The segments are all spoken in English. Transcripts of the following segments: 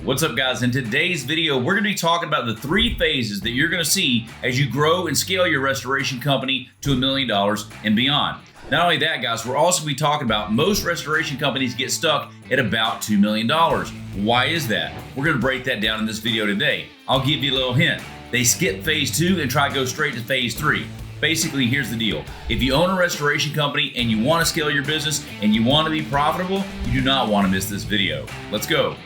What's up, guys? In today's video, we're going to be talking about the 3 phases that you're going to see as you grow and scale your restoration company to $1 million and beyond. Not only that, guys, we're also going to be talking about most restoration companies get stuck at about $2 million. Why is that? We're going to break that down in this video today. I'll give you a little hint. They skip phase 2 and try to go straight to phase 3. Basically, here's the deal. If you own a restoration company and you want to scale your business and you want to be profitable, you do not want to miss this video. Let's go.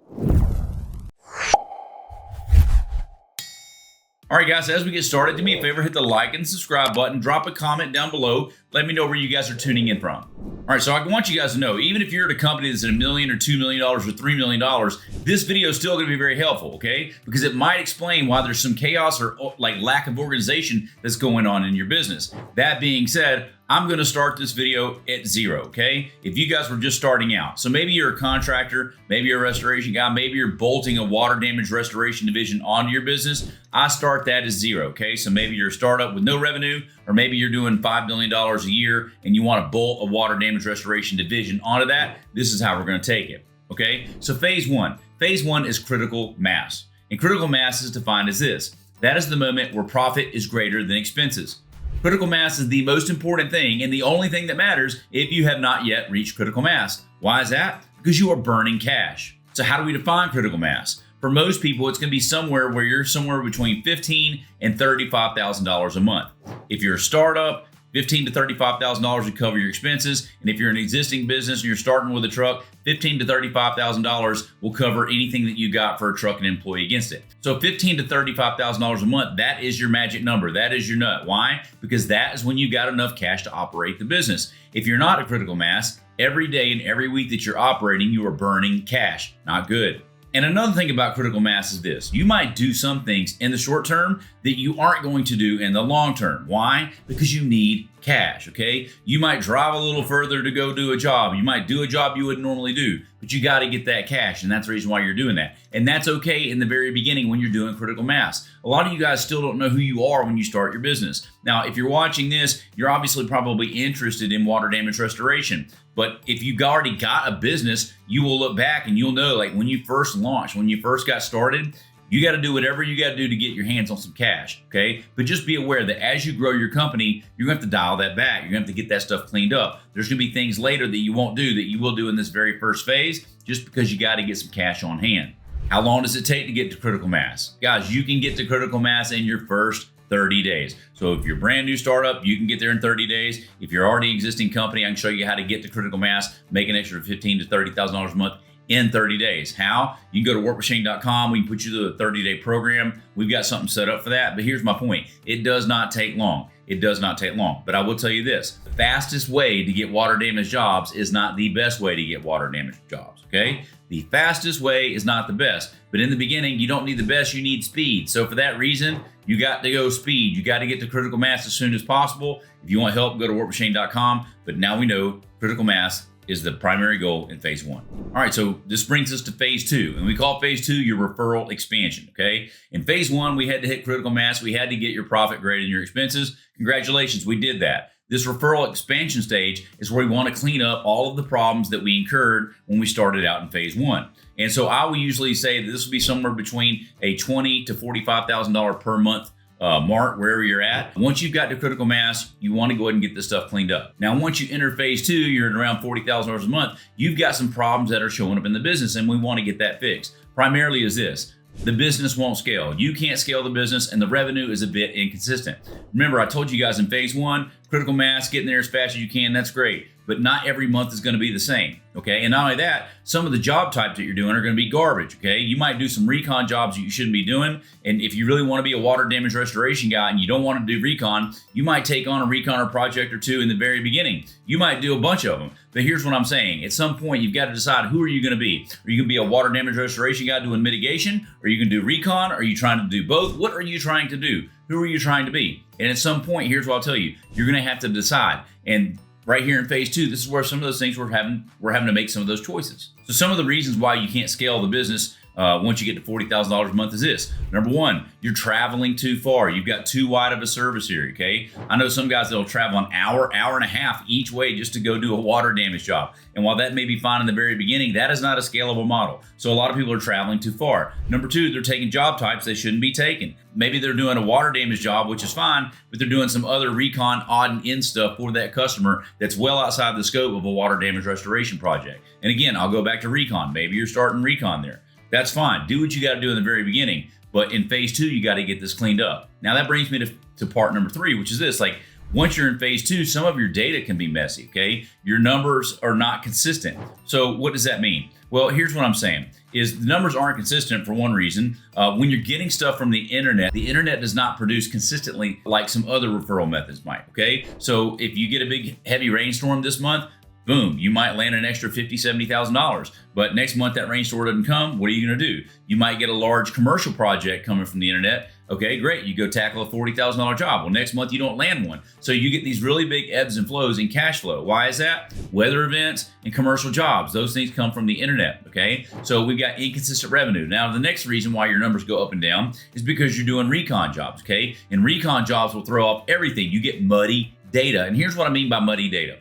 All right, guys, as we get started, do me a favor, hit the like and subscribe button, drop a comment down below. Let me know where you guys are tuning in from. All right, so I want you guys to know, even if you're at a company that's at $1 million or $2 million or $3 million, this video is still going to be very helpful, okay? Because it might explain why there's some chaos or like lack of organization that's going on in your business. That being said, I'm going to start this video at 0, okay? If you guys were just starting out. So maybe you're a contractor, maybe you're a restoration guy, maybe you're bolting a water damage restoration division onto your business. I start that as 0, okay? So maybe you're a startup with no revenue, or maybe you're doing $5 million a year and you want to bolt a water damage restoration division onto that. This is how we're going to take it, okay? So phase 1. Phase 1 is critical mass. And critical mass is defined as this. That is the moment where profit is greater than expenses. Critical mass is the most important thing and the only thing that matters if you have not yet reached critical mass. Why is that? Because you are burning cash. So how do we define critical mass? For most people, it's going to be somewhere where you're somewhere between $15,000 and $35,000 a month. If you're a startup, $15,000 to $35,000 to cover your expenses. And if you're an existing business and you're starting with a truck, $15,000 to $35,000 will cover anything that you got for a truck and employee against it. So $15,000 to $35,000 a month, that is your magic number. That is your nut. Why? Because that is when you got enough cash to operate the business. If you're not a critical mass, every day and every week that you're operating, you are burning cash. Not good. And another thing about critical mass is this. You might do some things in the short term that you aren't going to do in the long term. Why? Because you need cash, okay? You might drive a little further to go do a job. You might do a job you wouldn't normally do, but you got to get that cash, and that's the reason why you're doing that. And that's okay in the very beginning when you're doing critical mass. A lot of you guys still don't know who you are when you start your business. Now, if you're watching this, you're obviously probably interested in water damage restoration. But if you've already got a business, you will look back and you'll know, like when you first launched, when you first got started, you got to do whatever you got to do to get your hands on some cash, okay? But just be aware that as you grow your company, you're going to have to dial that back. You're going to have to get that stuff cleaned up. There's going to be things later that you won't do that you will do in this very first phase just because you got to get some cash on hand. How long does it take to get to critical mass? Guys, you can get to critical mass in your first 30 days. So if you're a brand new startup, you can get there in 30 days. If you're already an existing company, I can show you how to get to critical mass, make an extra $15,000 to $30,000 a month in 30 days. How? You can go to workmachine.com. We can put you through a 30-day program. We've got something set up for that. But here's my point. It does not take long. It does not take long. But I will tell you this. The fastest way to get water damage jobs is not the best way to get water damage jobs, okay? The fastest way is not the best. But in the beginning, you don't need the best, you need speed. So for that reason, you got to go speed. You got to get to critical mass as soon as possible. If you want help, go to workmachine.com. But now we know critical mass is the primary goal in phase 1. All right, so this brings us to phase 2, and we call phase 2 your referral expansion, okay? In phase 1, we had to hit critical mass. We had to get your profit greater than your expenses. Congratulations, we did that. This referral expansion stage is where we want to clean up all of the problems that we incurred when we started out in phase 1. And so I will usually say that this will be somewhere between a $20,000 to $45,000 per month mark, wherever you're at. Once you've got to critical mass, you want to go ahead and get this stuff cleaned up. Now, once you enter phase 2, you're at around $40,000 a month. You've got some problems that are showing up in the business, and we want to get that fixed. Primarily is this. The business won't scale. You can't scale the business, and the revenue is a bit inconsistent. Remember, I told you guys in phase 1, critical mass, getting there as fast as you can, that's great. But not every month is going to be the same, okay? And not only that, some of the job types that you're doing are going to be garbage, okay? You might do some recon jobs that you shouldn't be doing. And if you really want to be a water damage restoration guy and you don't want to do recon, you might take on a recon or project or two in the very beginning. You might do a bunch of them. But here's what I'm saying. At some point, you've got to decide, who are you going to be? Are you going to be a water damage restoration guy doing mitigation? Are you going to do recon? Are you trying to do both? What are you trying to do? Who are you trying to be? And at some point, here's what I'll tell you. You're going to have to decide. And right here in phase 2, this is where some of those things we're having to make some of those choices. So some of the reasons why you can't scale the business once you get to $40,000 a month is this. Number one, you're traveling too far. You've got too wide of a service area, okay? I know some guys that'll travel an hour, hour and a half each way just to go do a water damage job. And while that may be fine in the very beginning, that is not a scalable model. So a lot of people are traveling too far. Number two, they're taking job types they shouldn't be taking. Maybe they're doing a water damage job, which is fine, but they're doing some other recon, odd and end stuff for that customer that's well outside the scope of a water damage restoration project. And again, I'll go back to recon. Maybe you're starting recon there. That's fine. Do what you got to do in the very beginning. But in phase two, you got to get this cleaned up. Now that brings me to part number three, which is this. Like, once you're in phase two, some of your data can be messy, okay? Your numbers are not consistent. So what does that mean? Well, here's what I'm saying, is the numbers aren't consistent for one reason. When you're getting stuff from the internet does not produce consistently like some other referral methods might, okay? So if you get a big heavy rainstorm this month, boom, you might land an extra $50,000, $70,000. But next month that rainstorm doesn't come, what are you gonna do? You might get a large commercial project coming from the internet. Okay, great, you go tackle a $40,000 job. Well, next month you don't land one. So you get these really big ebbs and flows in cash flow. Why is that? Weather events and commercial jobs, those things come from the internet, okay? So we've got inconsistent revenue. Now, the next reason why your numbers go up and down is because you're doing recon jobs, okay? And recon jobs will throw off everything. You get muddy data. And here's what I mean by muddy data.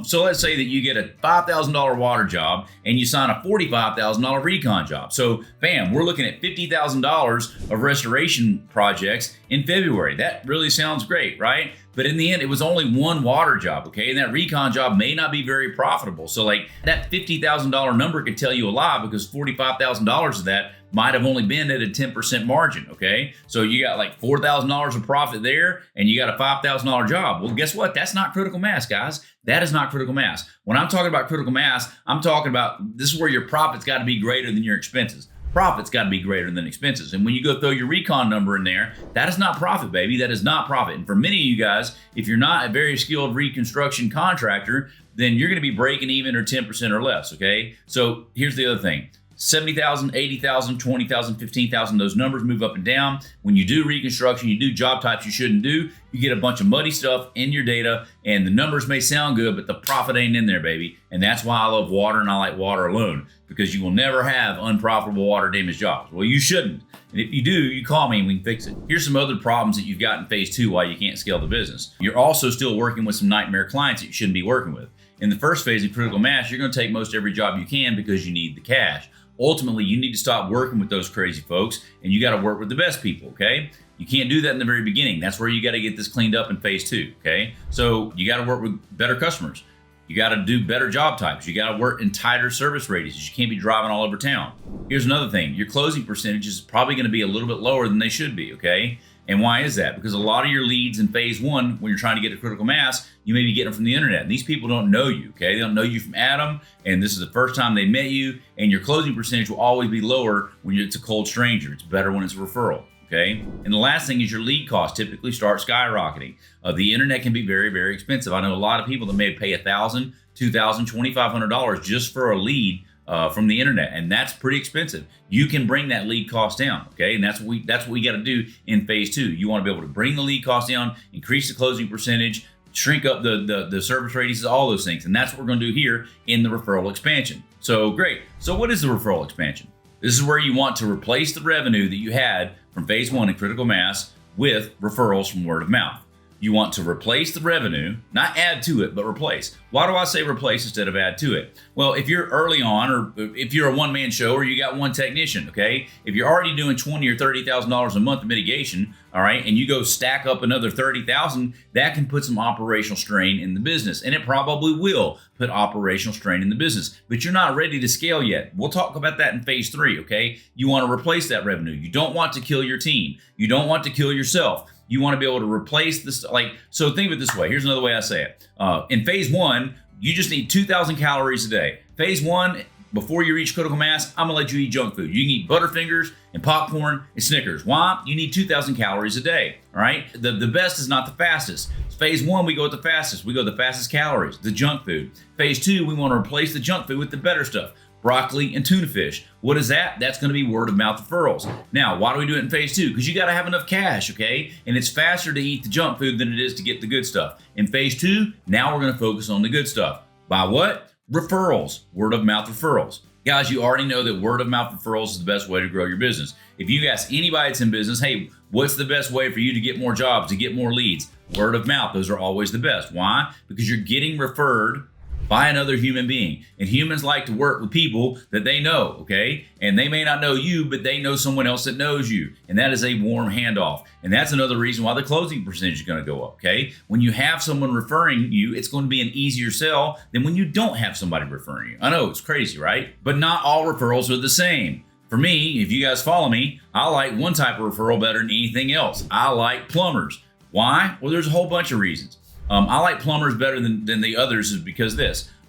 So let's say that you get a $5,000 water job and you sign a $45,000 recon job. So bam, we're looking at $50,000 of restoration projects in February. That really sounds great, right? But in the end, it was only one water job, okay? And that recon job may not be very profitable. So like that $50,000 number could tell you a lie, because $45,000 of that might have only been at a 10% margin, okay? So you got like $4,000 of profit there and you got a $5,000 job. Well, guess what? That's not critical mass, guys. That is not critical mass. When I'm talking about critical mass, I'm talking about this is where your profit's got to be greater than your expenses. Profit's got to be greater than expenses. And when you go throw your recon number in there, that is not profit, baby. That is not profit. And for many of you guys, if you're not a very skilled reconstruction contractor, then you're going to be breaking even or 10% or less, okay? So here's the other thing. 70,000, 80,000, 20,000, 15,000, those numbers move up and down. When you do reconstruction, you do job types you shouldn't do, you get a bunch of muddy stuff in your data, and the numbers may sound good, but the profit ain't in there, baby. And that's why I love water and I like water alone, because you will never have unprofitable water damage jobs. Well, you shouldn't. And if you do, you call me and we can fix it. Here's some other problems that you've got in phase two why you can't scale the business. You're also still working with some nightmare clients that you shouldn't be working with. In the first phase of critical mass, you're going to take most every job you can because you need the cash. Ultimately, you need to stop working with those crazy folks and you got to work with the best people, okay? You can't do that in the very beginning. That's where you got to get this cleaned up in phase two, okay? So you got to work with better customers. You got to do better job types. You got to work in tighter service radiuses. You can't be driving all over town. Here's another thing. Your closing percentage is probably going to be a little bit lower than they should be, okay? And why is that? Because a lot of your leads in phase one, when you're trying to get to critical mass, you may be getting them from the internet. And these people don't know you, okay? They don't know you from Adam, and this is the first time they met you, and your closing percentage will always be lower when it's a cold stranger. It's better when it's a referral, okay? And the last thing is your lead costs typically start skyrocketing. The internet can be very, very expensive. I know a lot of people that may pay $1,000, $2,000, $2,500 just for a lead from the internet, and that's pretty expensive. You can bring that lead cost down, okay? And that's what we got to do in phase two. You want to be able to bring the lead cost down, increase the closing percentage, shrink up the service radiuses, all those things, and that's what we're going to do here in the referral expansion. So great. So what is the referral expansion? This is where you want to replace the revenue that you had from phase one in critical mass with referrals from word of mouth. You want to replace the revenue, not add to it, but replace. Why do I say replace instead of add to it? Well, if you're early on, or if you're a one-man show, or you got one technician, okay? If you're already doing $20,000 or $30,000 a month of mitigation, all right, and you go stack up another $30,000, that can put some operational strain in the business, and it probably will put operational strain in the business. But you're not ready to scale yet. We'll talk about that in phase three, okay? You want to replace that revenue. You don't want to kill your team. You don't want to kill yourself. You want to be able to replace this, so think of it this way. Here's another way I say it. In phase one, you just need 2,000 calories a day. Phase one, before you reach critical mass, I'm gonna let you eat junk food. You can eat Butterfingers and popcorn and Snickers. Why? You need 2,000 calories a day, all right? The best is not the fastest. Phase one, we go with the fastest. We go with the fastest calories, the junk food. Phase two, we want to replace the junk food with the better stuff. Broccoli and tuna fish. What is that? That's going to be word of mouth referrals. Now, why do we do it in phase two? Because you got to have enough cash, okay? And it's faster to eat the junk food than it is to get the good stuff. In phase two, now we're going to focus on the good stuff. By what? Referrals, word of mouth referrals. Guys, you already know that word of mouth referrals is the best way to grow your business. If you ask anybody that's in business, hey, what's the best way for you to get more jobs, to get more leads? Word of mouth. Those are always the best. Why? Because you're getting referred by another human being. And humans like to work with people that they know, okay? And they may not know you, but they know someone else that knows you. And that is a warm handoff. And that's another reason why the closing percentage is going to go up, okay? When you have someone referring you, it's going to be an easier sell than when you don't have somebody referring you. I know, it's crazy, right? But not all referrals are the same. For me, if you guys follow me, I like one type of referral better than anything else. I like plumbers. Why? Well, there's a whole bunch of reasons. I like plumbers better than the others is because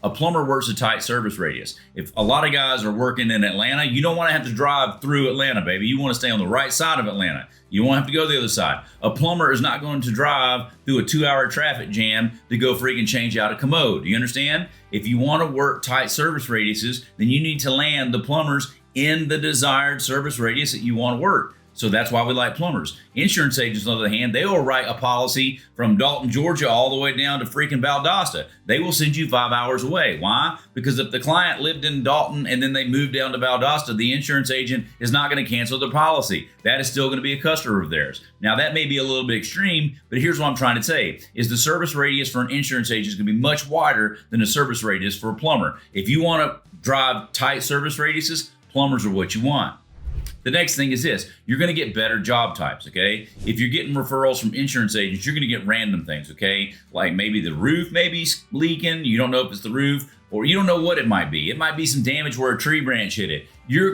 a plumber works a tight service radius. If a lot of guys are working in Atlanta, you don't want to have to drive through Atlanta, baby. You want to stay on the right side of Atlanta. You won't have to go the other side. A plumber is not going to drive through a 2-hour traffic jam to go freaking change out a commode. Do you understand? If you want to work tight service radiuses, then you need to land the plumbers in the desired service radius that you want to work. So that's why we like plumbers. Insurance agents, on the other hand, they will write a policy from Dalton, Georgia, all the way down to freaking Valdosta. They will send you 5 hours away. Why? Because if the client lived in Dalton and then they moved down to Valdosta, the insurance agent is not going to cancel their policy. That is still going to be a customer of theirs. Now, that may be a little bit extreme, but here's what I'm trying to say, is the service radius for an insurance agent is going to be much wider than the service radius for a plumber. If you want to drive tight service radiuses, plumbers are what you want. The next thing is this, you're going to get better job types, okay? If you're getting referrals from insurance agents, you're going to get random things, okay? Like maybe the roof may be leaking, you don't know if it's the roof, or you don't know what it might be. It might be some damage where a tree branch hit it.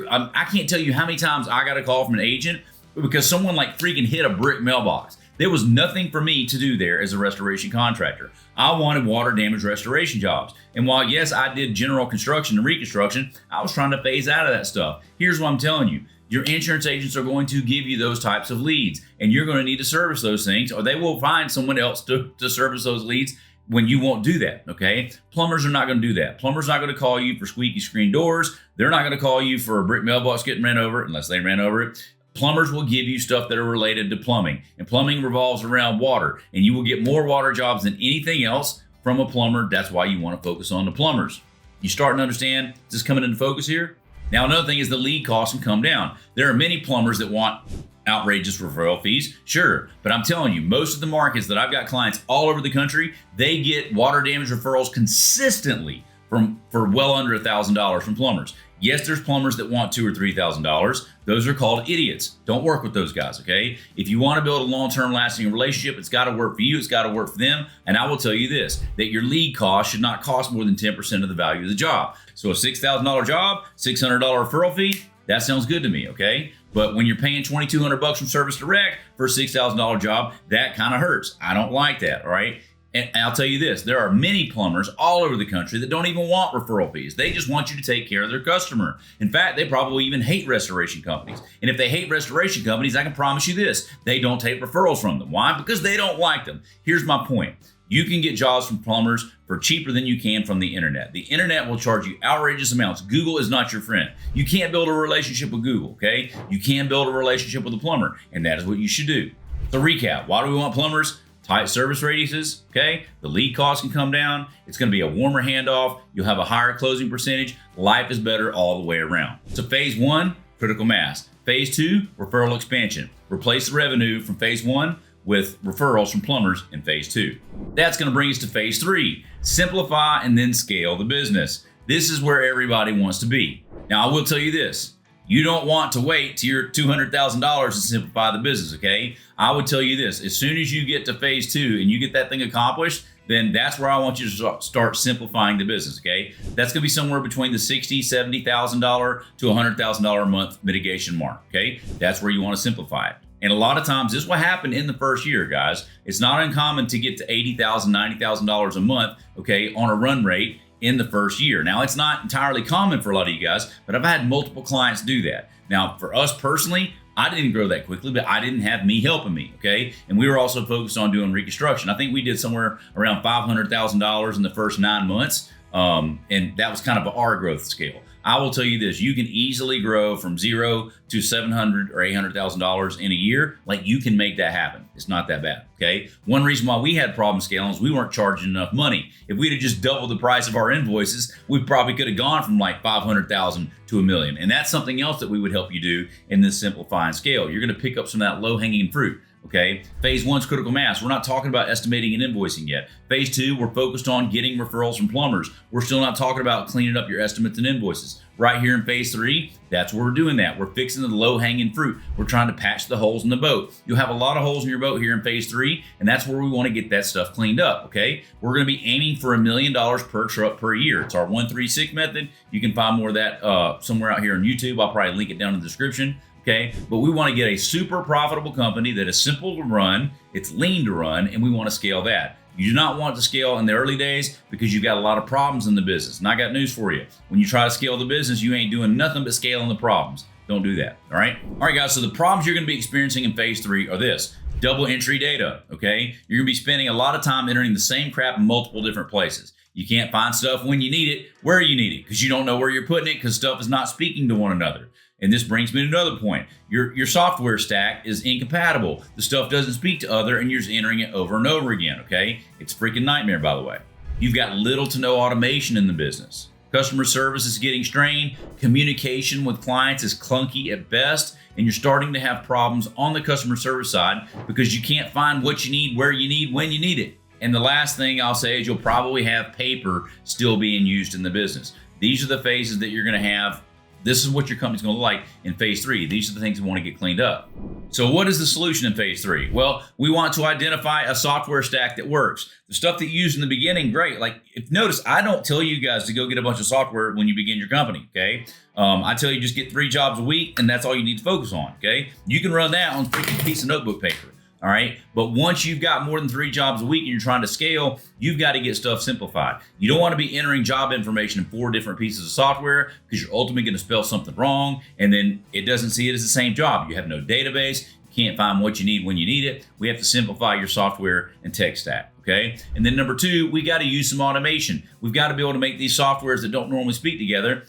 I can't tell you how many times I got a call from an agent because someone like freaking hit a brick mailbox. There was nothing for me to do there as a restoration contractor. I wanted water damage restoration jobs. And while yes, I did general construction and reconstruction, I was trying to phase out of that stuff. Here's what I'm telling you. Your insurance agents are going to give you those types of leads, and you're going to need to service those things, or they will find someone else to service those leads when you won't do that, okay? Plumbers are not going to do that. Plumbers are not going to call you for squeaky screen doors. They're not going to call you for a brick mailbox getting ran over unless they ran over it. Plumbers will give you stuff that are related to plumbing, and plumbing revolves around water, and you will get more water jobs than anything else from a plumber. That's why you want to focus on the plumbers. You starting to understand this coming into focus here? Now, another thing is the lead cost can come down. There are many plumbers that want outrageous referral fees, sure. But I'm telling you, most of the markets that I've got clients all over the country, they get water damage referrals consistently for well under $1,000 from plumbers. Yes, there's plumbers that want $2,000 or $3,000. Those are called idiots. Don't work with those guys, okay? If you want to build a long-term lasting relationship, it's got to work for you. It's got to work for them. And I will tell you this, that your lead cost should not cost more than 10% of the value of the job. So a $6,000 job, $600 referral fee, that sounds good to me, okay? But when you're paying $2,200 from Service Direct for a $6,000 job, that kind of hurts. I don't like that, all right? And I'll tell you this, there are many plumbers all over the country that don't even want referral fees. They just want you to take care of their customer. In fact, they probably even hate restoration companies. And if they hate restoration companies, I can promise you this, they don't take referrals from them. Why? Because they don't like them. Here's my point. You can get jobs from plumbers for cheaper than you can from the internet. The internet will charge you outrageous amounts. Google is not your friend. You can't build a relationship with Google, okay? You can build a relationship with a plumber, and that is what you should do. So recap, why do we want plumbers? Tight service radiuses, okay? The lead cost can come down. It's going to be a warmer handoff. You'll have a higher closing percentage. Life is better all the way around. So phase 1, critical mass. Phase 2, referral expansion. Replace the revenue from phase 1 with referrals from plumbers in phase 2. That's going to bring us to phase 3, simplify and then scale the business. This is where everybody wants to be. Now, I will tell you this. You don't want to wait till you're $200,000 to simplify the business, okay? I would tell you this, as soon as you get to phase 2 and you get that thing accomplished, then that's where I want you to start simplifying the business, okay? That's gonna be somewhere between the $60,000, $70,000 to $100,000 a month mitigation mark, okay? That's where you wanna simplify it. And a lot of times this will happen in the first year, guys. It's not uncommon to get to $80,000, $90,000 a month, okay, on a run rate in the first year. Now, it's not entirely common for a lot of you guys, but I've had multiple clients do that. Now, for us personally, I didn't grow that quickly, but I didn't have me helping me, okay? And we were also focused on doing reconstruction. I think we did somewhere around $500,000 in the first 9 months, and that was kind of our growth scale. I will tell you this, you can easily grow from zero to $700,000 or $800,000 in a year. Like, you can make that happen. It's not that bad, okay? One reason why we had problems scaling is we weren't charging enough money. If we'd have just doubled the price of our invoices, we probably could have gone from like 500,000 to $1 million. And that's something else that we would help you do in this simplify and scale. You're gonna pick up some of that low-hanging fruit. Okay, phase 1's critical mass. We're not talking about estimating and invoicing yet. Phase 2, we're focused on getting referrals from plumbers. We're still not talking about cleaning up your estimates and invoices. Right here in phase 3, that's where we're doing that. We're fixing the low-hanging fruit. We're trying to patch the holes in the boat. You'll have a lot of holes in your boat here in phase 3, and that's where we want to get that stuff cleaned up, okay? We're going to be aiming for $1 million per truck per year. It's our 136 method. You can find more of that somewhere out here on YouTube. I'll probably link it down in the description. Okay, but we want to get a super profitable company that is simple to run, it's lean to run, and we want to scale that. You do not want to scale in the early days because you've got a lot of problems in the business. And I got news for you. When you try to scale the business, you ain't doing nothing but scaling the problems. Don't do that, all right? All right, guys, so the problems you're going to be experiencing in phase 3 are this. Double entry data, okay? You're going to be spending a lot of time entering the same crap in multiple different places. You can't find stuff when you need it, where you need it, because you don't know where you're putting it because stuff is not speaking to one another. And this brings me to another point. Your software stack is incompatible. The stuff doesn't speak to other, and you're just entering it over and over again, okay? It's a freaking nightmare, by the way. You've got little to no automation in the business. Customer service is getting strained. Communication with clients is clunky at best, and you're starting to have problems on the customer service side because you can't find what you need, where you need, when you need it. And the last thing I'll say is you'll probably have paper still being used in the business. These are the phases that you're going to have. This is what your company's going to look like in phase 3. These are the things we want to get cleaned up. So what is the solution in phase 3? Well, we want to identify a software stack that works. The stuff that you use in the beginning, great. Like, if notice, I don't tell you guys to go get a bunch of software when you begin your company, okay? I tell you just get 3 jobs a week, and that's all you need to focus on, okay? You can run that on a freaking piece of notebook paper. All right. But once you've got more than 3 jobs a week and you're trying to scale, you've got to get stuff simplified. You don't want to be entering job information in 4 different pieces of software because you're ultimately going to spell something wrong and then it doesn't see it as the same job. You have no database. You can't find what you need when you need it. We have to simplify your software and tech stack. Okay. And then number 2, we got to use some automation. We've got to be able to make these softwares that don't normally speak together.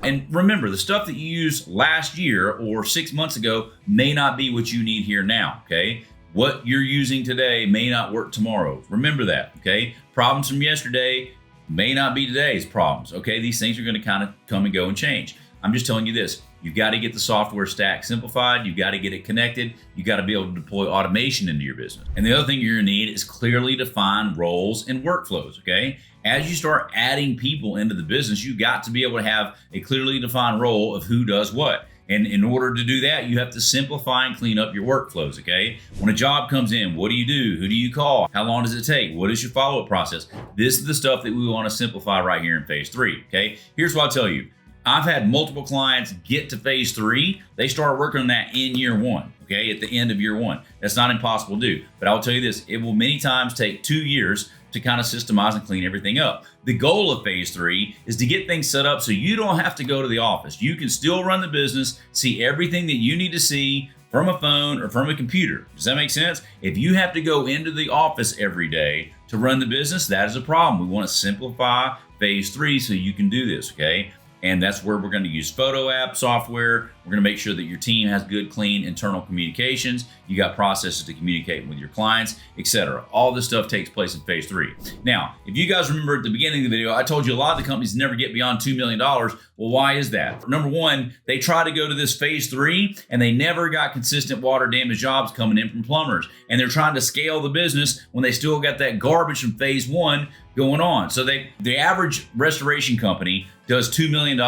And remember, the stuff that you used last year or 6 months ago may not be what you need here now, okay? What you're using today may not work tomorrow. Remember that, okay? Problems from yesterday may not be today's problems, okay? These things are going to kind of come and go and change. I'm just telling you this. You've got to get the software stack simplified. You've got to get it connected. You've got to be able to deploy automation into your business. And the other thing you're going to need is clearly defined roles and workflows, okay? As you start adding people into the business, you've got to be able to have a clearly defined role of who does what. And in order to do that, you have to simplify and clean up your workflows, okay? When a job comes in, what do you do? Who do you call? How long does it take? What is your follow-up process? This is the stuff that we want to simplify right here in phase 3, okay? Here's what I'll tell you. I've had multiple clients get to phase 3. They start working on that in year 1, okay? At the end of year 1. That's not impossible to do. But I'll tell you this, it will many times take 2 years to kind of systemize and clean everything up. The goal of phase 3 is to get things set up so you don't have to go to the office. You can still run the business, see everything that you need to see from a phone or from a computer. Does that make sense? If you have to go into the office every day to run the business, that is a problem. We want to simplify phase 3 so you can do this, okay? And that's where we're going to use photo app software. We're going to make sure that your team has good, clean internal communications. You got processes to communicate with your clients, etc. All this stuff takes place in phase 3. Now, if you guys remember at the beginning of the video, I told you a lot of the companies never get beyond $2 million. Well, why is that? Number 1, they try to go to this phase 3 and they never got consistent water damage jobs coming in from plumbers. And they're trying to scale the business when they still got that garbage from phase 1 going on. So the average restoration company does $2 million.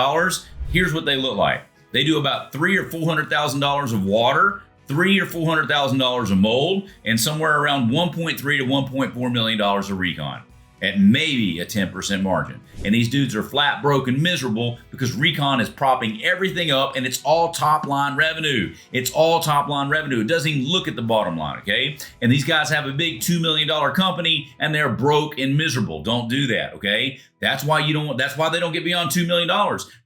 Here's what they look like. They do about $300,000 or $400,000 of water, $300,000 or $400,000 of mold, and somewhere around $1.3 to $1.4 million of recon at maybe a 10% margin. And these dudes are flat broke and miserable because recon is propping everything up and it's all top line revenue. It's all top line revenue. It doesn't even look at the bottom line, okay? And these guys have a big $2 million company and they're broke and miserable. Don't do that, okay? That's why that's why they don't get beyond $2 million.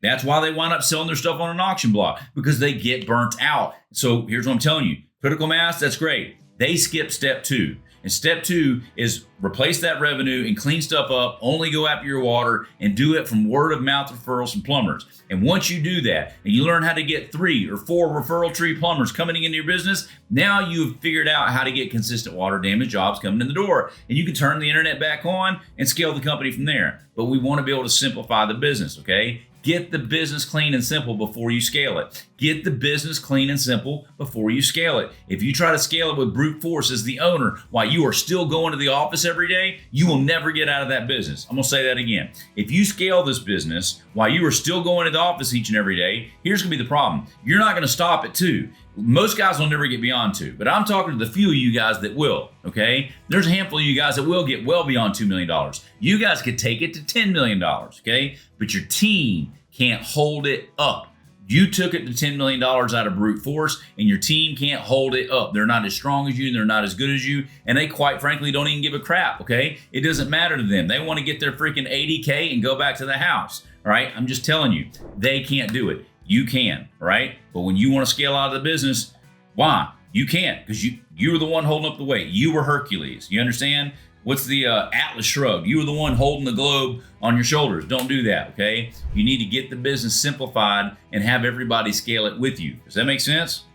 That's why they wind up selling their stuff on an auction block because they get burnt out. So here's what I'm telling you. Critical mass, that's great. They skip step 2. And step 2 is replace that revenue and clean stuff up, only go after your water, and do it from word of mouth referrals from plumbers. And once you do that and you learn how to get 3 or 4 referral tree plumbers coming into your business, now you've figured out how to get consistent water damage jobs coming in the door. And you can turn the internet back on and scale the company from there. But we want to be able to simplify the business, okay? Get the business clean and simple before you scale it. Get the business clean and simple before you scale it. If you try to scale it with brute force as the owner while you are still going to the office every day, you will never get out of that business. I'm going to say that again. If you scale this business while you are still going to the office each and every day, here's going to be the problem. You're not going to stop at 2. Most guys will never get beyond 2, but I'm talking to the few of you guys that will, okay? There's a handful of you guys that will get well beyond $2 million. You guys could take it to $10 million, okay? But your team can't hold it up. You took it to $10 million out of brute force, and your team can't hold it up. They're not as strong as you, they're not as good as you, and they quite frankly don't even give a crap, okay? It doesn't matter to them. They want to get their freaking 80K and go back to the house, all right? I'm just telling you, they can't do it. You can, right? But when you want to scale out of the business, why? You can't, because you were the one holding up the weight. You were Hercules. You understand? What's the Atlas Shrugged? You were the one holding the globe on your shoulders. Don't do that, okay? You need to get the business simplified and have everybody scale it with you. Does that make sense?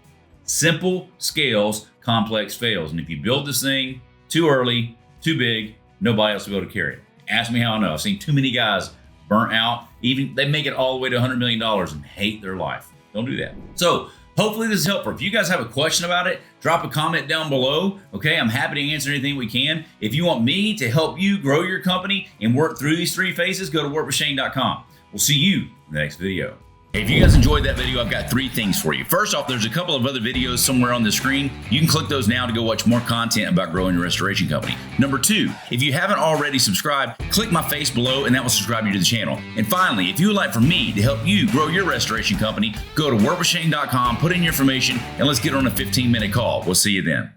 Simple scales, complex fails. And if you build this thing too early, too big, nobody else will be able to carry it. Ask me how I know. I've seen too many guys burnt out. Even they make it all the way to $100 million and hate their life. Don't do that. So hopefully this is helpful. If you guys have a question about it, drop a comment down below. Okay, I'm happy to answer anything we can. If you want me to help you grow your company and work through these 3 phases, go to workwithshane.com. We'll see you in the next video. If you guys enjoyed that video, I've got 3 things for you. First off, there's a couple of other videos somewhere on the screen. You can click those now to go watch more content about growing your restoration company. Number 2, if you haven't already subscribed, click my face below and that will subscribe you to the channel. And finally, if you would like for me to help you grow your restoration company, go to workwithshane.com, put in your information, and let's get on a 15-minute call. We'll see you then.